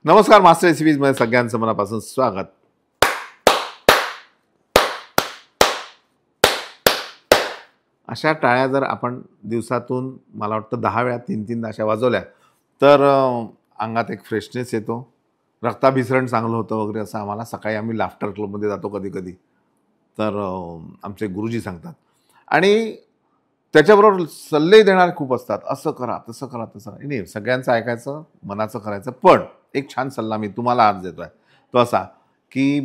नमस्कार master recipes मध्ये सगळ्यांचं मनापासून स्वागत. अशा टाळ्या जर आपण दिवसातून मला वाटतं 10 वेळा 3-3 अशा वाजवल्या तर अंगात एक फ्रेशनेस येतो, रक्ताभिसरण चांगलं होतं वगैरे असं आम्हाला सकाळी आम्ही लाफ्टर क्लबमध्ये जातो कधी कधी तर आमचे गुरुजी सांगतात. आणि त्याच्याबरोबर सल्ले देणारे खूप असतात, असं करा तसं करा तसं करा. नाही, सगळ्यांचं ऐकायचं, मनाचं करायचं. पण एक छान सल्ला मी तुम्हाला आज देतोय, तो असा की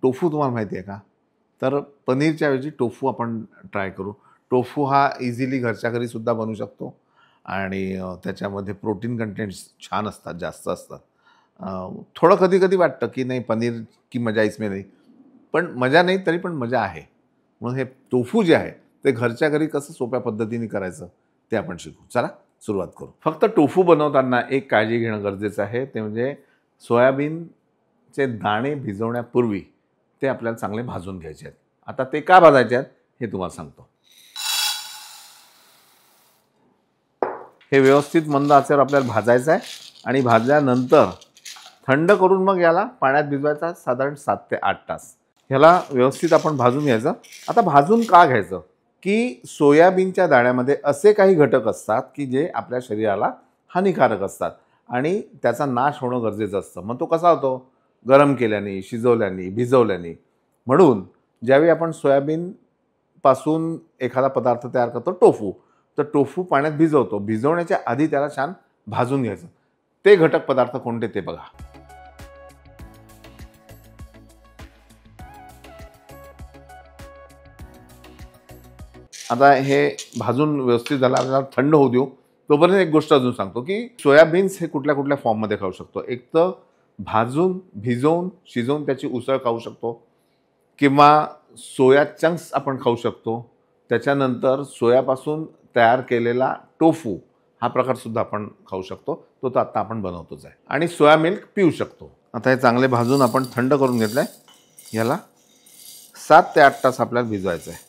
टोफू तुम्हाला माहिती आहे का? तर पनीरच्या ऐवजी टोफू आपण ट्राय करू. टोफू हा इझिली घरच्या घरी सुद्धा बनवू शकतो आणि त्याच्यामध्ये प्रोटीन कंटेंट्स छान असतात, जास्त असतात. थोडं कधी कधी वाटतं की नाही पनीर की मजा इसमें नाही, पण मजा नाही तरी पण मजा आहे. म्हणून हे टोफू जे आहे ते घरच्या घरी कसं सोप्या पद्धतीने करायचं ते आपण शिकू. चला सुरुवात करू. फक्त टोफू बनवताना एक काळजी घेणं गरजेचं आहे, ते म्हणजे सोयाबीनचे दाणे भिजवण्यापूर्वी ते आपल्याला चांगले भाजून घ्यायचे आहेत. आता ते का भाजायचे आहेत हे तुम्हाला सांगतो. हे व्यवस्थित मंद आचेवर आपल्याला भाजायचं आहे आणि भाजल्यानंतर थंड करून मग याला पाण्यात भिजवायचा साधारण 7 ते 8 तास. ह्याला व्यवस्थित आपण भाजून घ्यायचं. आता भाजून का घ्यायचं की सोयाबीनच्या दाण्यामध्ये असे काही घटक असतात की जे आपल्या शरीराला हानिकारक असतात आणि त्याचा नाश होणं गरजेचं असतं. मग तो कसा होतो? गरम केल्याने, शिजवल्याने, भिजवल्याने. म्हणून ज्यावेळी आपण सोयाबीनपासून एखादा पदार्थ तयार करतो टोफू, तर टोफू पाण्यात भिजवतो. भिजवण्याच्या आधी त्याला छान भाजून घ्यायचं. ते घटक पदार्थ कोणते ते बघा. आता हे भाजून व्यवस्थित झालं, आपल्याला थंड होऊ देऊ. तोपर्यंत एक गोष्ट अजून सांगतो की सोयाबीन्स हे कुठल्या कुठल्या फॉर्ममध्ये खाऊ शकतो. एक तर भाजून, भिजवून, शिजवून त्याची उसळ खाऊ शकतो, किंवा सोया चंक्स आपण खाऊ शकतो. त्याच्यानंतर सोयापासून तयार केलेला टोफू हा प्रकारसुद्धा आपण खाऊ शकतो. तो तर आत्ता आपण बनवतोच आहे. आणि सोया मिल्क पिऊ शकतो. आता हे चांगले भाजून आपण थंड करून घेतलं आहे. याला 7 ते 8 तास आपल्याला भिजवायचं आहे.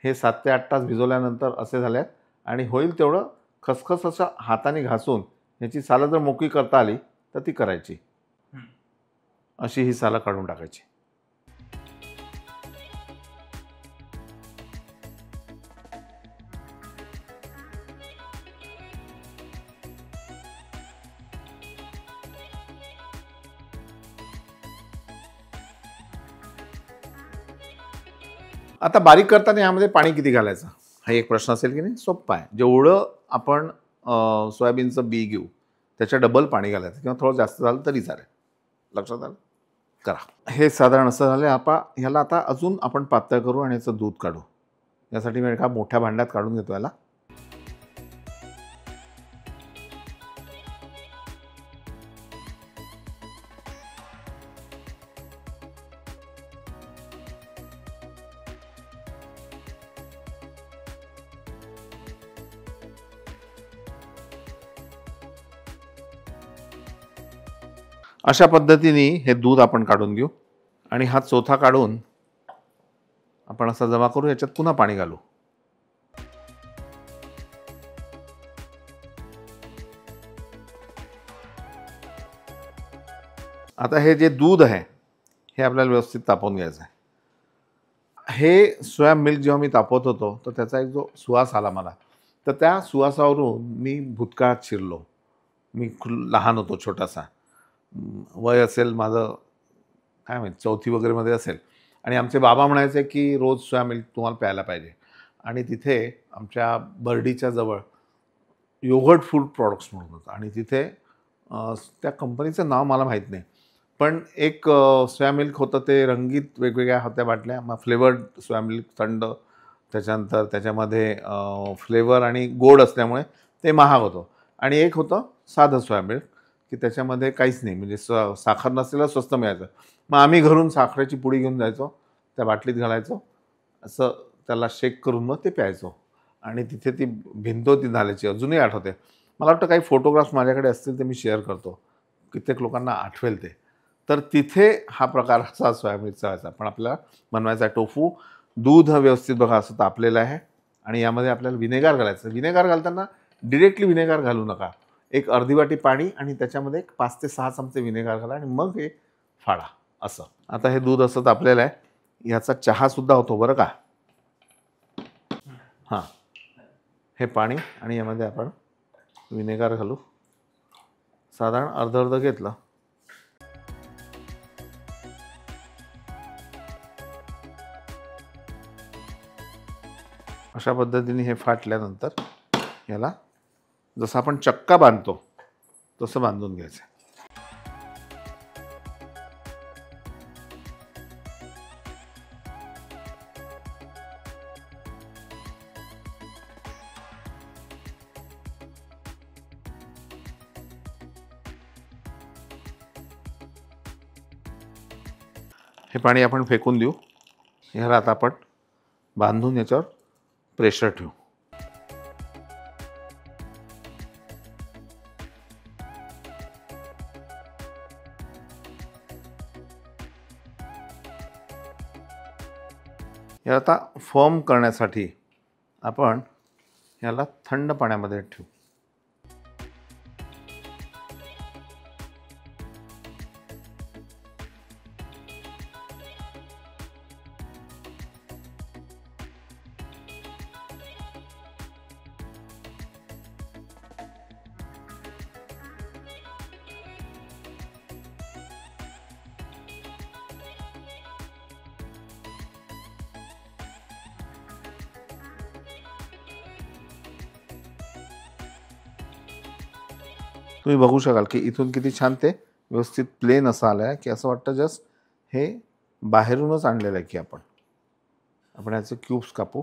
हे 7 ते 8 तास भिजवल्यानंतर असे झाले आहेत. आणि होईल तेवढं खसखस असं हाताने घासून याची सालं जर मोकळी करता आली तर ती करायची. अशी ही सालं काढून टाकायची. आता बारीक करताना यामध्ये पाणी किती घालायचं हा एक प्रश्न असेल की नाही? सोप्पा आहे. जेवढं आपण सोयाबीनचं बी घेऊ त्याच्या डबल पाणी घालायचं, किंवा थोडं जास्त झालं तरी चालेल. लक्षात आलं? करा. हे साधारण असं झालं. ह्याला आता अजून आपण पातळ करू आणि याचं दूध काढू. यासाठी मी एका मोठ्या भांड्यात काढून घेतो याला. अशा पद्धतीने हे दूध आपण काढून घेऊ आणि हा चोथा काढून आपण असा जमा करू. याच्यात पुन्हा पाणी घालू. आता हे जे दूध आहे हे आपल्याला व्यवस्थित तापवून घ्यायचं आहे. हे सोया मिल्क जेव्हा मी तापवत होतो तर त्याचा एक जो सुवास आला मला, तर त्या सुवासावरून मी भूतकाळात शिरलो. मी लहान होतो, छोटासा वय असेल माझं काय माहीत 4थी वगैरे मध्ये असेल. आणि आमचे बाबा म्हणायचे की रोज सोया मिल्क तुम्हाला प्यायला पाहिजे. आणि तिथे आमच्या बर्डीच्या जवळ योगर्ट फूड प्रॉडक्ट्स म्हणून होतं. आणि तिथे त्या कंपनीचं नाव मला माहीत नाही, पण एक सोया मिल्क होतं. ते रंगीत वेगवेगळ्या होत्या बाटल्या. मग फ्लेवर्ड सोया मिल्क थंड, त्याच्यानंतर त्याच्यामध्ये फ्लेवर आणि गोड असल्यामुळे ते महाग होतं. आणि एक होतं साधं सोया मिल्क की त्याच्यामध्ये काहीच नाही, म्हणजे साखर नसलेलं स्वस्त मिळायचं. मग आम्ही घरून साखरेची पुडी घेऊन जायचो, त्या बाटलीत घालायचो, असं त्याला शेक करून मग ते प्यायचो. आणि तिथे ती भिंत होती नाल्याची, अजूनही आठवते. मला वाटतं काही फोटोग्राफ्स माझ्याकडे असतील ते मी शेअर करतो, कित्येक लोकांना आठवेल ते. तर तिथे हा प्रकार असा सोया मिसळचा व्हायचा. पण आपल्याला बनवायचा टोफू. दूध व्यवस्थित बघा असं तापलेलं आहे आणि यामध्ये आपल्याला विनेगार घालायचं. विनेगार घालताना डिरेक्टली विनेगार घालू नका. एक अर्धी वाटी पाणी आणि त्याच्यामध्ये एक 5 ते 6 चमचे विनेगार घाला आणि मग हे फाडा असं. आता हे दूध असं तापलेलं आहे. ह्याचा चहासुद्धा होतो बरं का. हां, हे पाणी आणि यामध्ये आपण विनेगार घालू. साधारण अर्ध घेतलं. अशा पद्धतीने हे फाटल्यानंतर याला जसं आपण चक्का बांधतो तसं बांधून घ्यायचं. हे पाणी आपण फेकून देऊ. ह्याला आता आपण बांधून याच्यावर प्रेशर ठेवू. हे आता फर्म करण्यासाठी आपण याला थंड पाण्यामध्ये ठेवू. तुम्ही बघू शकाल की इथून किती छान ते व्यवस्थित प्लेन असं आलं आहे की असं वाटतं जस्ट हे बाहेरूनच आणलेलं आहे की आपण याचे क्यूब्स कापू.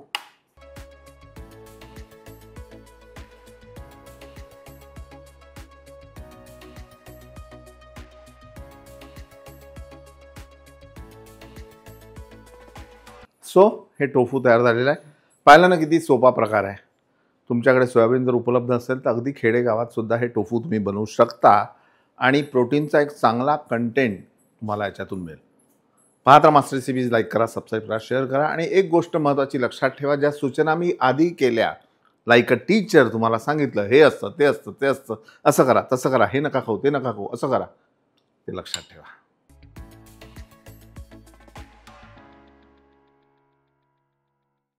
सो हे टोफू तयार झालेलं आहे. पाहिलं ना किती सोपा प्रकार आहे. तुमच्याकडे सोयाबीन जर उपलब्ध असेल तर अगदी खेडेगावात सुद्धा हे टोफू तुम्ही बनवू शकता आणि प्रोटीनचा एक चांगला कंटेंट तुम्हाला याच्यातून मिळेल. पाहता मास्टर रेसिपीज लाईक करा, सबस्क्राईब करा, शेअर करा आणि एक गोष्ट महत्त्वाची लक्षात ठेवा, ज्या सूचना मी आधी केल्या लाईक अ टीचर तुम्हाला सांगितलं हे असतं ते असतं ते असतं, असं करा तसं करा, हे नका खाऊ ते नका खाऊ असं करा, ते लक्षात ठेवा.